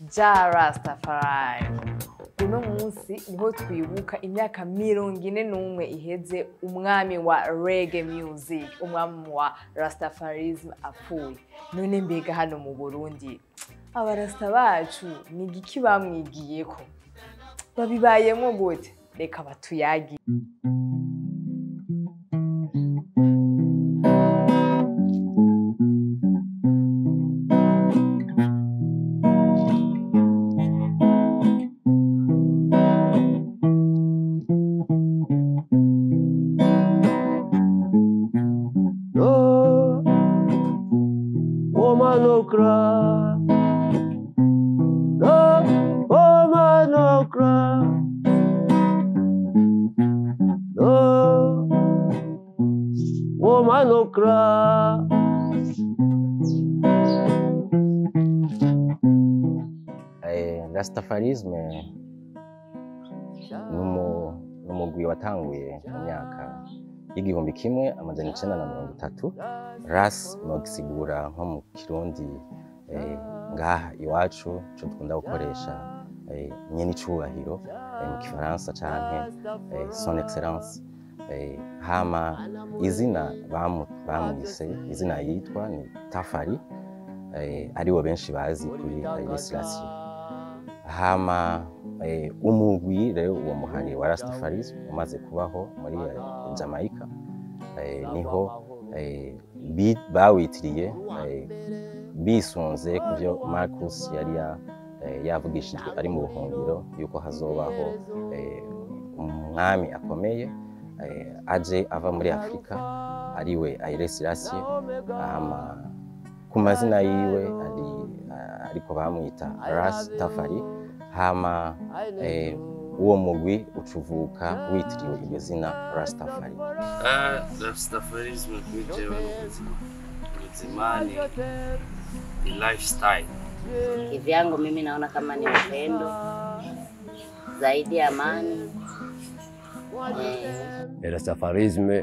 Ja Rastafari. Uno munsi niho twibuka imyaka 41 iheze umwami wa reggae music, umwami wa Rastafarism apfuye. None mbega hano mu Burundi abarasta bacu ni igiki bamwigiyeko? Babibayemo gute? Reka batuyagi. No cry, no woman no cry, no woman no cry. Rastafarism n'umugwi watanguye mu myaka y'igihumbi kimwe amajana 1930. Ras nogisigura nko mu Kirundi ngaha iwacu cyo dukunda gukoresha nyene icubahiro mu Kifaransa canke son excellence. Hama izina bamwise izina yitwa ni Tafari, ariwo benshi bazi kuri Legislation. Hama umugwi rero uwo muhari wa Rastafarism umaze kubaho muri Jamaica, niho bawitiriye bisunze kuvyo Marcus yari yavugishijwe ari mu buhungiro yuko hazobaho umwami akomeye aje ava muri Afrika ariwe Haile Selassie. Ku mazina yiwe ariko bamwita Rastafari. Hama uwo mugwi ucuvuka witiriwe iryo zina Rastafari. Rastafarism kujewe ubuzima ni lifestyle. Kivyangu mimi naona kama ni upendo zaidi ya amani. Rastafarism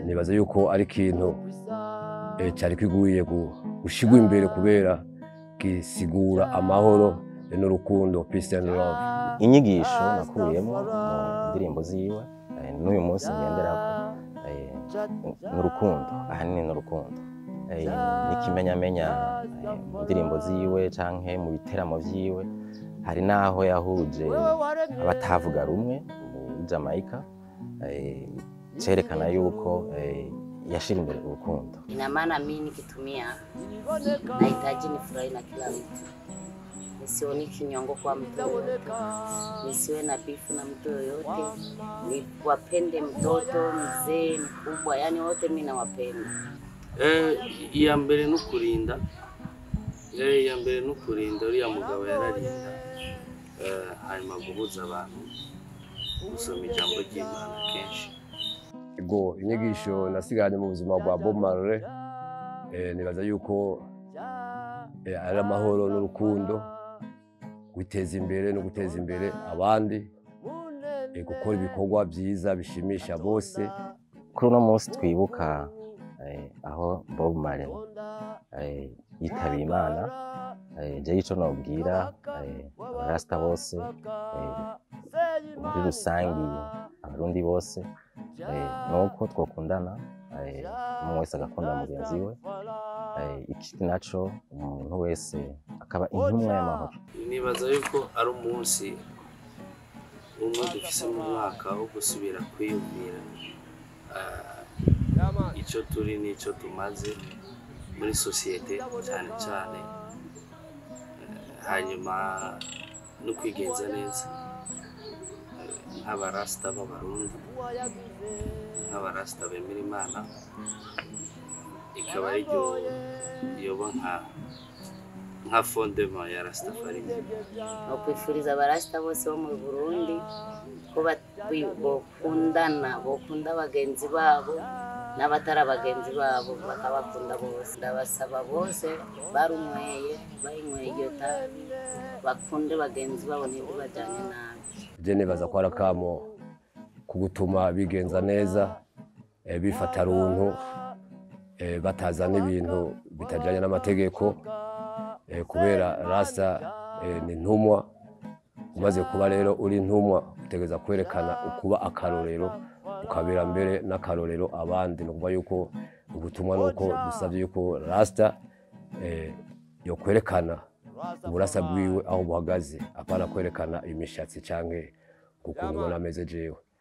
nibaza yuko ari ikintu cyari kwiguye gushigwa imbere kubera gisigura amahoro n'urukundo, peace and love. Inyigisho nakuyemo mu ndirimbo ziwe n'uyu munsi ngenderako n'urukundo, ahanini n'urukundo. N'ikimenyamenya mu ndirimbo ziwe canke mu biteramo vyiwe hari naho yahuje abatavuga rumwe muri Jamaica, cerekana yuko yashira imbere urukundo. Ina maana mimi nikitumia nahitaji nifurahi na kila mtu, nisione kinyongo kwa mtu yoyote, nisiwe na bifu na mtu yoyote, niwapende mtoto, mzee, mkubwa, yani wote mimi nawapenda. Iya mbere n'ukurinda, uriya mugabo yararinda, hanyuma guhuza abantu, gusoma ijambo ry'Imana kenshi. Ego inyigisho nasiganye mu buzima bwa Bob Marley, nibaza yuko ari amahoro n'urukundo, guteza imbere no guteza imbere abandi, gukora ibikorwa byiza bishimisha bose. Kuri uno munsi twibuka aho Bob Marley yitabiye Imana, je ico nobwira Rasta bose muri rusangi, abarundi bose, nuko twokundana, umuntu wese agakunda mugenzi we, ikindi naco umuntu wese akaba intumwa y'amahoro. Nibaza yuko ari umunsi umwe dufise mu mwaka wo gusubira kwiyumvira ico turi n'ico tumaze muri societe cyane cyane, hanyuma no kwigenza neza nk'abarasta b'abarundi, nk'abarasta bemera Imana, ikaba ari yoba nka fondement ya Rastafarism. Nokwifuriza abarasta bose bo mu Burundi ko bokunda bagenzi babo n'abatari abagenzi babo, bakabakunda bose. Ndabasaba bose barumweye bayinyweye iryo tabi bakunde bagenzi babo ntibajyane nabi. Je nibaza ko arakamo kugutuma bigenza neza, bifata runtu, batazana ibintu bitajanye n'amategeko, kubera rasta ni ntumwa. Umaze kuba rero uri ntumwa utegeza kwerekana ukuba akarorero, ukabera mbere n'akarorero abandi. Nukuvuga yuko ubutumwa nuko dusabye yuko rasta yo kwerekana uburasa bwiwe aho buhagaze, apana kwerekana imishatsi canke ukuntu ubona ameze jewe.